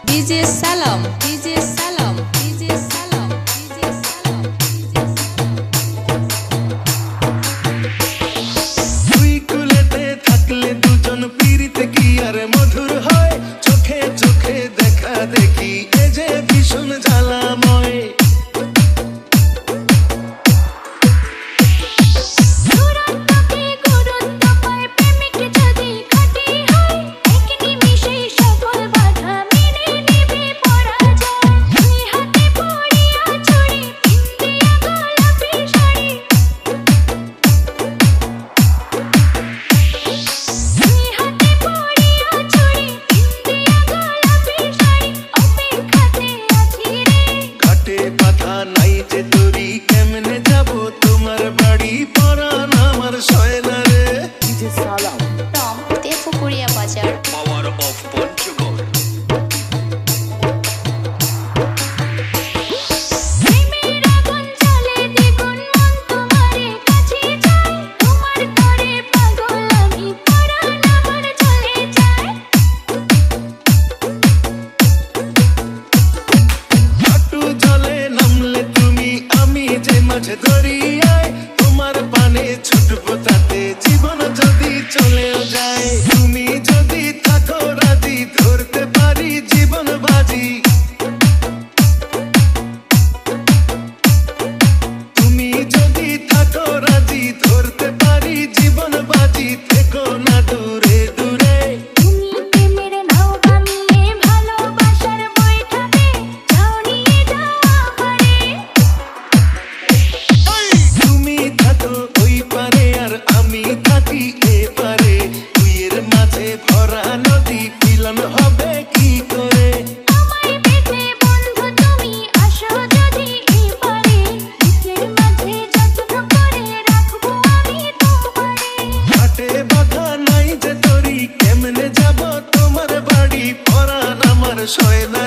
DJ সালাম, DJ সালাম, DJ সালাম, ডিজে সালাম। তুই কুলেতে থাকলে দুজন পীড়িতে কি আর মধুর হয়, চোখে চোখে দেখা দেখি এ যে ভীষণ জ্বালাময়। নাই যে তোরি কেমনে যাব তোমার বাড়ি, পরাণ আমার সয়না রে। ডিজে সালাম টম তেফুকুরিয়া বাজার। Power of Panchagarh. মাঝে দরিয়ায় তোমার পানে ছুটবো তাতে জীবন যদি চলেও যায়। তুমি যদি থাকো রাজি ধরতে পারি জীবন বাজি। তুমি যদি থাকো রাজি ধরতে পারি জীবন বাজি। থেকো না দূরে দূরে। আমি থাকি এপারে দুইয়ের মাঝে ভরা নদী, মিলন হবে কি করে। হাটে বাধা নাই যে তোরি কেমনে যাব তোমার বাড়ি, পরাণ আমার সয়না।